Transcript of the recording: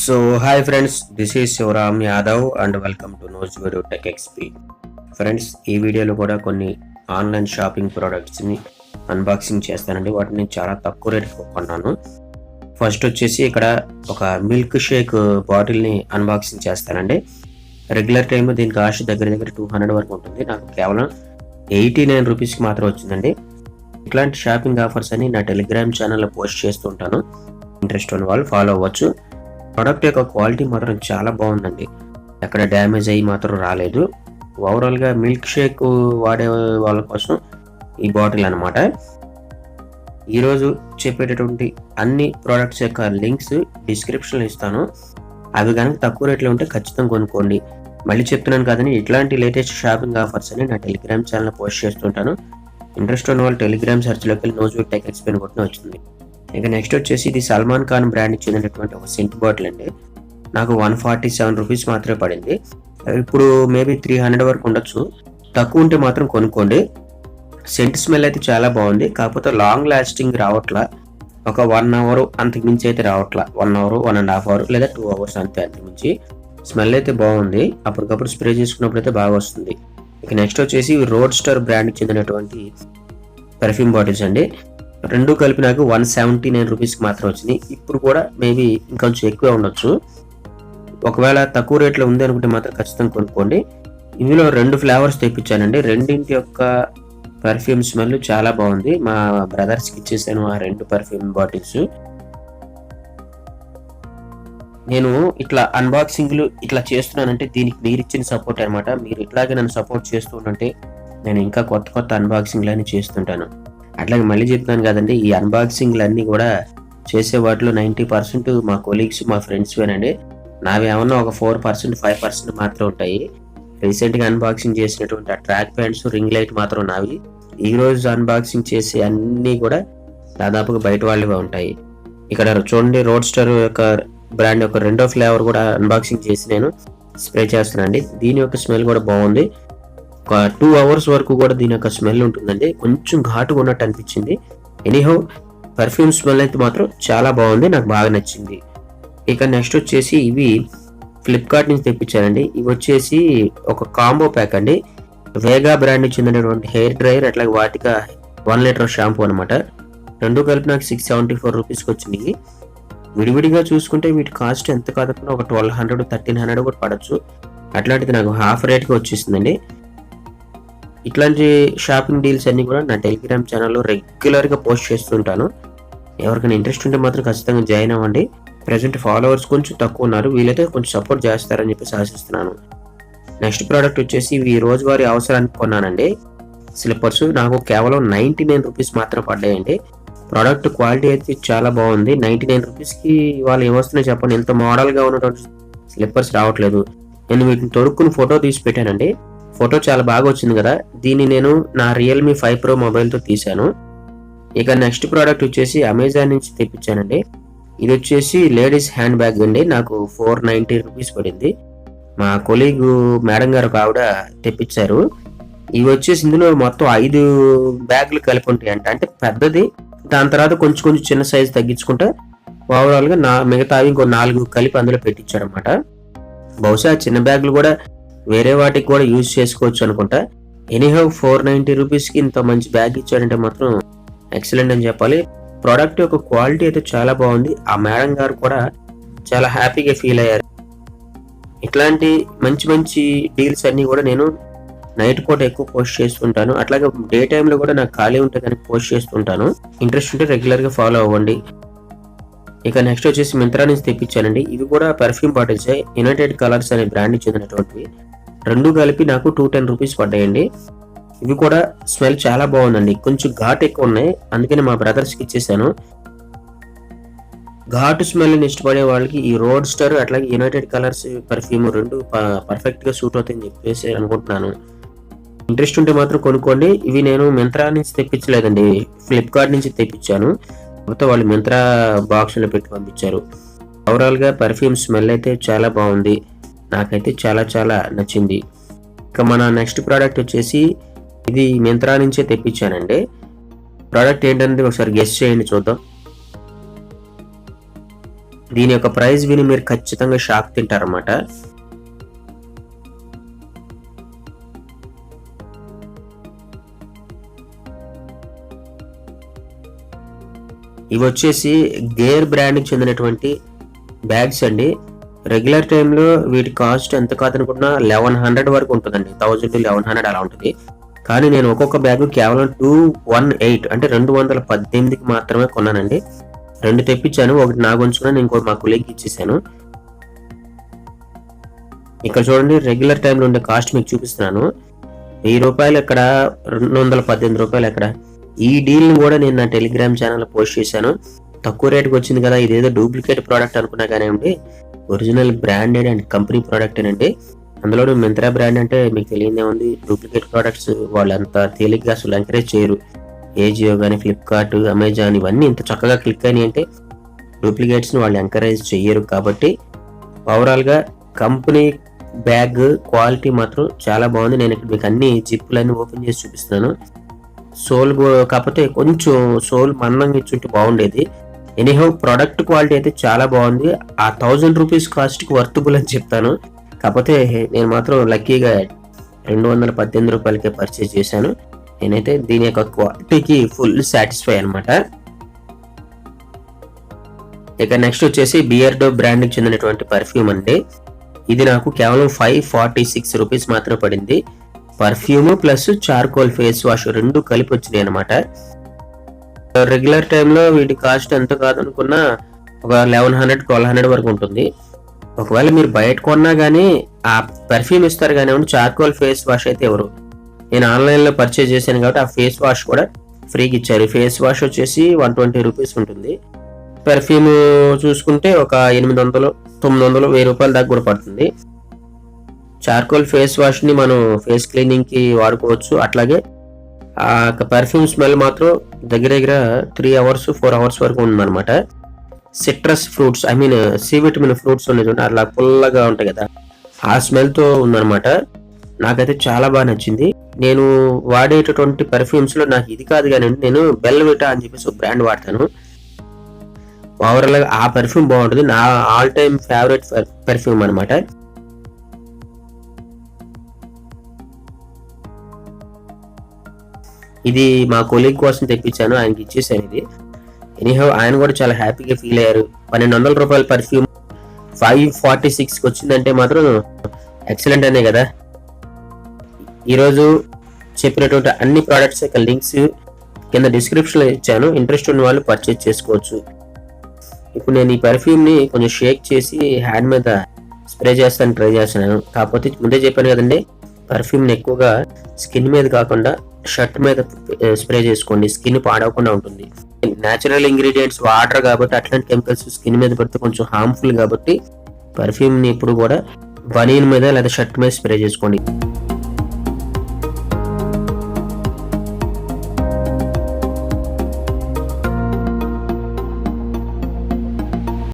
So hi friends, this is Shivram Yadav and welcome to Nuzvid Tech XP. Friends, ఈ వీడియోలో కూడా కొన్ని online shopping ప్రోడక్ట్స్ని unboxing చేస్తానండి. వాటిని చాలా తక్కువ రేట్కి కొన్నాను. ఫస్ట్ వచ్చేసి ఇక్కడ ఒక మిల్క్ షేక్ బాటిల్ని అన్బాక్సింగ్ చేస్తానండి. రెగ్యులర్ టైంలో దీని కాస్ట్ దగ్గర 200 వరకు ఉంటుంది. నాకు కేవలం 89 రూపీస్కి మాత్రం వచ్చిందండి. ఇట్లాంటి షాపింగ్ ఆఫర్స్ అని నా టెలిగ్రామ్ ఛానల్లో పోస్ట్ చేస్తూ ఉంటాను. ఇంట్రెస్ట్ ఉన్న వాళ్ళు ఫాలో అవ్వచ్చు. ప్రోడక్ట్ యొక్క క్వాలిటీ మాత్రం చాలా బాగుందండి. ఎక్కడ డ్యామేజ్ అయ్యి మాత్రం రాలేదు. ఓవరాల్గా మిల్క్ షేక్ వాడే వాళ్ళ కోసం ఈ బాటిల్ అనమాట. ఈరోజు చెప్పేటటువంటి అన్ని ప్రోడక్ట్స్ యొక్క లింక్స్ డిస్క్రిప్షన్లో ఇస్తాను. అవి కనుక తక్కువ రేట్లో ఉంటే ఖచ్చితంగా కొనుక్కోండి. మళ్ళీ చెప్తున్నాను కదండి, ఇట్లాంటి లేటెస్ట్ షాపింగ్ ఆఫర్స్ అని నా టెలిగ్రామ్ ఛానల్లో పోస్ట్ చేస్తుంటాను. ఇంట్రెస్ట్ ఉన్న వాళ్ళు టెలిగ్రామ్ సెర్చ్లోకి వెళ్ళి నూజ్విడ్ టెక్ ఎక్స్పీ కొట్టిన వచ్చింది. ఇక నెక్స్ట్ వచ్చేసి ఇది సల్మాన్ ఖాన్ బ్రాండ్కి చెందినటువంటి ఒక సెంట్ బాటిల్ అండి. నాకు 147 రూపీస్ మాత్రమే పడింది. ఇప్పుడు మేబీ 300 వరకు ఉండొచ్చు. తక్కువ ఉంటే మాత్రం కొనుక్కోండి. సెంట్ స్మెల్ అయితే చాలా బాగుంది. కాకపోతే లాంగ్ లాస్టింగ్ రావట్లా. ఒక 1 అవర్ అంతకు మించి అయితే రావట్లా. 1 అవర్ 1.5 అవర్ లేదా 2 అవర్స్ అంతే. అంతకు మించి స్మెల్ అయితే బాగుంది. అప్పటికప్పుడు స్ప్రే చేసుకున్నప్పుడు అయితే బాగా వస్తుంది. ఇక నెక్స్ట్ వచ్చేసి రోడ్స్టర్ బ్రాండ్కి చెందినటువంటి పెర్ఫ్యూమ్ బాటిల్స్ అండి. రెండు కలిపి నాకు 179 రూపీస్కి మాత్రం వచ్చింది. ఇప్పుడు కూడా మేబీ ఇంకొంచెం ఎక్కువ ఉండొచ్చు. ఒకవేళ తక్కువ రేట్లో ఉంది అనుకుంటే మాత్రం ఖచ్చితంగా కొనుక్కోండి. ఇందులో 2 ఫ్లేవర్స్ తెప్పించానండి. రెండింటి యొక్క పర్ఫ్యూమ్ స్మెల్ చాలా బాగుంది. మా బ్రదర్స్కి ఇచ్చేసాను ఆ 2 పర్ఫ్యూమ్ బాటిల్స్. నేను ఇట్లా అన్బాక్సింగ్లు ఇట్లా చేస్తున్నానంటే దీనికి మీరు ఇచ్చిన సపోర్ట్ అనమాట. మీరు ఇట్లాగే నన్ను సపోర్ట్ చేస్తూ ఉంటే నేను ఇంకా కొత్త అన్బాక్సింగ్లు అని చేస్తుంటాను. అట్లాగే మళ్ళీ చెప్తాను కదండి, ఈ అన్బాక్సింగ్లు అన్నీ కూడా చేసే వాటిలో 90% మా కొలీగ్స్ మా ఫ్రెండ్స్వేనండి. నావి ఏమన్నా ఒక 4% 5% మాత్రం ఉంటాయి. రీసెంట్గా అన్బాక్సింగ్ చేసినటువంటి ఆ ట్రాక్ ప్యాంట్స్ రింగ్ లైట్ మాత్రం నావి. ఈ రోజు అన్బాక్సింగ్ చేసే అన్నీ కూడా దాదాపుగా బయట వాళ్ళవే ఉంటాయి. ఇక్కడ చూడండి, రోడ్స్టర్ యొక్క బ్రాండ్ యొక్క 2వ ఫ్లేవర్ కూడా అన్బాక్సింగ్ చేసి నేను స్ప్రే చేస్తున్నానండి. దీని యొక్క స్మెల్ కూడా బాగుంది. ఒక 2 అవర్స్ వరకు కూడా దీని యొక్క స్మెల్ ఉంటుందండి. కొంచెం ఘాటుగా ఉన్నట్టు అనిపించింది. ఎనీహౌ పర్ఫ్యూమ్ స్మెల్ అయితే మాత్రం చాలా బాగుంది. నాకు బాగా నచ్చింది. ఇక నెక్స్ట్ వచ్చేసి ఇవి ఫ్లిప్కార్ట్ నుంచి తెప్పించానండి. ఇవి వచ్చేసి ఒక కాంబో ప్యాక్ అండి. వేగా బ్రాండ్కి చెందినటువంటి హెయిర్ డ్రైయర్ అట్లాగే వాటికా 1 లీటర్ షాంపూ అనమాట. రెండు కలిపి నాకు 674 రూపీస్కి వచ్చినాయి. విడివిడిగా చూసుకుంటే వీటి కాస్ట్ ఎంత కాదనుకున్నా ఒక 1200 1300 కూడా పడచ్చు. అట్లాంటిది నాకు హాఫ్ రేట్కి వచ్చేసిందండి. ఇట్లాంటి షాపింగ్ డీల్స్ అన్ని కూడా నా టెలిగ్రామ్ ఛానల్లో రెగ్యులర్గా పోస్ట్ చేస్తుంటాను. ఎవరికైనా ఇంట్రెస్ట్ ఉంటే మాత్రం ఖచ్చితంగా జాయిన్ అవ్వండి. ప్రజెంట్ ఫాలోవర్స్ కొంచెం తక్కువ ఉన్నారు. వీలైతే కొంచెం సపోర్ట్ చేస్తారని చెప్పి ఆశిస్తున్నాను. నెక్స్ట్ ప్రోడక్ట్ వచ్చేసి ఇవి రోజువారీ అవసరానికి కొన్నానండి. స్లిప్పర్స్ నాకు కేవలం 99 రూపీస్ మాత్రం పడ్డాయండి. ప్రోడక్ట్ క్వాలిటీ అయితే చాలా బాగుంది. 99 రూపీస్కి వాళ్ళు ఏమొస్తున్నాయి చెప్పండి. ఎంత మోడల్గా ఉన్నటువంటి స్లిప్పర్స్ రావట్లేదు. నేను వీటిని తొడుక్కుని ఫోటో తీసి పెట్టానండి. ఫోటో చాలా బాగా వచ్చింది కదా. దీన్ని నేను నా రియల్మీ 5 Pro మొబైల్తో తీశాను. ఇక నెక్స్ట్ ప్రోడక్ట్ వచ్చేసి అమెజాన్ నుంచి తెప్పించానండి. ఇది వచ్చేసి లేడీస్ హ్యాండ్ బ్యాగ్ అండి. నాకు 490 రూపీస్ పడింది. మా కొలీగ్ మేడం గారు ఒక ఆవిడ తెప్పించారు. ఇవి వచ్చేసి ఇందులో మొత్తం 5 బ్యాగులు కలిపి ఉంటాయి అంటే పెద్దది. దాని తర్వాత కొంచెం చిన్న సైజు తగ్గించుకుంటే ఓవరాల్గా మిగతావి ఇంకో 4 కలిపి అందులో పెట్టించారనమాట. బహుశా చిన్న బ్యాగులు కూడా వేరే వాటికి కూడా యూజ్ చేసుకోవచ్చు అనుకుంటా. ఎనీహౌ 490 రూపీస్కి ఇంత మంచి బ్యాగ్ ఇచ్చారంటే మాత్రం ఎక్సలెంట్ అని చెప్పాలి. ప్రోడక్ట్ యొక్క క్వాలిటీ అయితే చాలా బాగుంది. ఆ మేడం గారు కూడా చాలా హ్యాపీగా ఫీల్ అయ్యారు. ఇట్లాంటి మంచి డీల్స్ అన్నీ కూడా నేను నైట్ పూట ఎక్కువ పోస్ట్ చేస్తుంటాను. అట్లాగే డే టైంలో కూడా నాకు ఖాళీ ఉంటే కనుక పోస్ట్ చేస్తుంటాను. ఇంట్రెస్ట్ ఉంటే రెగ్యులర్గా ఫాలో అవ్వండి. ఇక నెక్స్ట్ వచ్చేసి మింత్రా నుంచి తెప్పించానండి. ఇవి కూడా పర్ఫ్యూమ్ బాటిల్స్. యునైటెడ్ కలర్స్ అనే బ్రాండ్కి చెందినటువంటివి. 2 కలిపి నాకు 210 రూపీస్ పడ్డాయండి. ఇవి కూడా స్మెల్ చాలా బాగుందండి. కొంచెం ఘాటు ఎక్కువ ఉన్నాయి, అందుకని మా బ్రదర్స్కి ఇచ్చేసాను. ఘాటు స్మెల్ని ఇష్టపడే వాళ్ళకి ఈ రోడ్స్టర్ అట్లాగే యునైటెడ్ కలర్స్ పర్ఫ్యూమ్ 2 పర్ఫెక్ట్గా సూట్ అవుతాయని చెప్పేసి అనుకుంటున్నాను. ఇంట్రెస్ట్ ఉంటే మాత్రం కొనుక్కోండి. ఇవి నేను మింత్రా నుంచి తెప్పించలేదండి, ఫ్లిప్కార్ట్ నుంచి తెప్పించాను. కాకపోతే వాళ్ళు మింత్రా బాక్స్లో పెట్టి పంపించారు. ఓవరాల్గా పర్ఫ్యూమ్ స్మెల్ అయితే చాలా బాగుంది. నాకైతే చాలా నచ్చింది. ఇక మన నెక్స్ట్ ప్రోడక్ట్ వచ్చేసి ఇది మింత్రా నుంచే తెప్పించానండి. ప్రోడక్ట్ ఏంటనేది ఒకసారి గెస్ చేయండి చూద్దాం. దీని యొక్క ప్రైస్ విని మీరు ఖచ్చితంగా షాక్ తింటారన్నమాట. ఇవి వచ్చేసి గేర్ బ్రాండ్కి చెందినటువంటి బ్యాగ్స్ అండి. రెగ్యులర్ టైంలో వీటి కాస్ట్ ఎంత కాదనుకున్నా 1100 వరకు ఉంటుందండి. 1000 to 1100 అలా ఉంటుంది. కానీ నేను ఒక్కొక్క బ్యాగ్ కేవలం 218 అంటే 218కి మాత్రమే కొన్నానండి. 2 తెప్పించాను. ఒకటి నాకు ఉంచుకున్నాను, ఇంకోటి మా కొలీగ్కి ఇచ్చేసాను. ఇక్కడ చూడండి, రెగ్యులర్ టైంలో ఉండే కాస్ట్ మీకు చూపిస్తున్నాను. 1000 రూపాయలు ఎక్కడ, 218 రూపాయలు ఎక్కడ. ఈ డీల్ ని కూడా నేను నా టెలిగ్రామ్ ఛానల్ పోస్ట్ చేశాను. తక్కువ రేటుకి వచ్చింది కదా, ఇదేదో డూప్లికేట్ ప్రోడక్ట్ అనుకున్నా కానివ్వండి, original branded and company product అండి. అందులో మింత్రా బ్రాండ్ అంటే మీకు తెలియదే ఉంది. డూప్లికేట్ ప్రోడక్ట్స్ వాళ్ళంతా తేలిగ్గా అసలు ఎంకరేజ్ చేయరు. ఏజియో కానీ, ఫ్లిప్కార్ట్, అమెజాన్ ఇవన్నీ ఇంత చక్కగా క్లిక్ అయినాయి అంటే డూప్లికేట్స్ని వాళ్ళు ఎంకరేజ్ చేయరు. కాబట్టి ఓవరాల్గా కంపెనీ బ్యాగ్ క్వాలిటీ మాత్రం చాలా బాగుంది. నేను ఇక్కడ మీకు అన్ని జిప్పులన్నీ ఓపెన్ చేసి చూపిస్తున్నాను. సోల్ కాకపోతే కొంచెం సోల్ మందంగా ఇచ్చుంటే బాగుండేది. ఎనీహౌ ప్రోడక్ట్ క్వాలిటీ అయితే చాలా బాగుంది. ఆ 1000 రూపీస్ కాస్ట్కి వర్తబుల్ అని చెప్తాను. కాకపోతే నేను మాత్రం లక్కీగా 218 రూపాయలకే పర్చేజ్ చేశాను. నేనైతే దీని యొక్క క్వాలిటీకి ఫుల్ సాటిస్ఫై అనమాట. ఇక నెక్స్ట్ వచ్చేసి బియర్డో బ్రాండ్కి చెందినటువంటి పర్ఫ్యూమ్ అండి. ఇది నాకు కేవలం 546 రూపీస్ మాత్రమే పడింది. Perfume plus charcoal face wash రెండు కలిపి వచ్చినాయి అనమాట. రెగ్యులర్ టైంలో వీటి కాస్ట్ ఎంత కాదనుకున్నా ఒక 1100-1200 వరకు ఉంటుంది. ఒకవేళ మీరు బయట కొన్నా కానీ ఆ పర్ఫ్యూమ్ ఇస్తారు కానీ చార్కోల్ ఫేస్ వాష్ అయితే ఎవరు. నేను ఆన్లైన్లో పర్చేజ్ చేశాను కాబట్టి ఆ ఫేస్ వాష్ కూడా ఫ్రీకి ఇచ్చారు. ఫేస్ వాష్ వచ్చేసి 120 రూపీస్ ఉంటుంది. పర్ఫ్యూమ్ చూసుకుంటే ఒక 800, 900, 1000 రూపాయల దాకా కూడా పడుతుంది. చార్కోల్ ఫేస్ వాష్ ని మనం ఫేస్ క్లీనింగ్ కి వాడుకోవచ్చు. అట్లాగే ఆ పర్ఫ్యూమ్ స్మెల్ మాత్రం దగ్గర దగ్గర 3 hours 4 hours వరకు ఉందన్నమాట. Citrus fruits, I mean C vitamin fruits ఉన్నాయి చూడండి, అలా పుల్లగా ఉంటాయి కదా, ఆ స్మెల్ తో ఉందన్నమాట. నాకైతే చాలా బాగా నచ్చింది. నేను వాడేటటువంటి పర్ఫ్యూమ్స్ లో నాకు ఇది కాదు కానీ నేను బెల్విటా అని చెప్పేసి ఒక బ్రాండ్ వాడతాను. ఓవరాల్ గా ఆ పర్ఫ్యూమ్ బాగుంటుంది. నా ఆల్ టైమ్ ఫేవరెట్ పర్ఫ్యూమ్ అనమాట. ఇది మా కొలీగ్ కోసం తెప్పించాను, ఆయనకి ఇచ్చేసాను ఇది. ఎనీహౌ ఆయన కూడా చాలా హ్యాపీగా ఫీల్ అయ్యారు. 1200 రూపాయల పర్ఫ్యూమ్ 546కి వచ్చిందంటే మాత్రం ఎక్సలెంట్ అనే కదా. ఈరోజు చెప్పినటువంటి అన్ని ప్రోడక్ట్స్ యొక్క లింక్స్ కింద డిస్క్రిప్షన్ లో ఇచ్చాను. ఇంట్రెస్ట్ ఉన్న వాళ్ళు పర్చేజ్ చేసుకోవచ్చు. ఇప్పుడు నేను ఈ పర్ఫ్యూమ్ ని కొంచెం షేక్ చేసి హ్యాండ్ మీద స్ప్రే చేస్తాను ట్రై చేస్తున్నాను. కాకపోతే ముందే చెప్పాను కదండి, పర్ఫ్యూమ్ ని ఎక్కువగా స్కిన్ మీద కాకుండా షర్ట్ మీద స్ప్రే చేసుకోండి, స్కిన్ పాడవకుండా ఉంటుంది. న్యాచురల్ ఇంగ్రీడియంట్స్ వాటర్ కాబట్టి అట్లాంటి కెమికల్స్ స్కిన్ మీద పడితే కొంచెం హార్మ్ఫుల్ కాబట్టి పర్ఫ్యూమ్ ని ఇప్పుడు కూడా బనీన్ మీద లేదా షర్ట్ మీద స్ప్రే చేసుకోండి.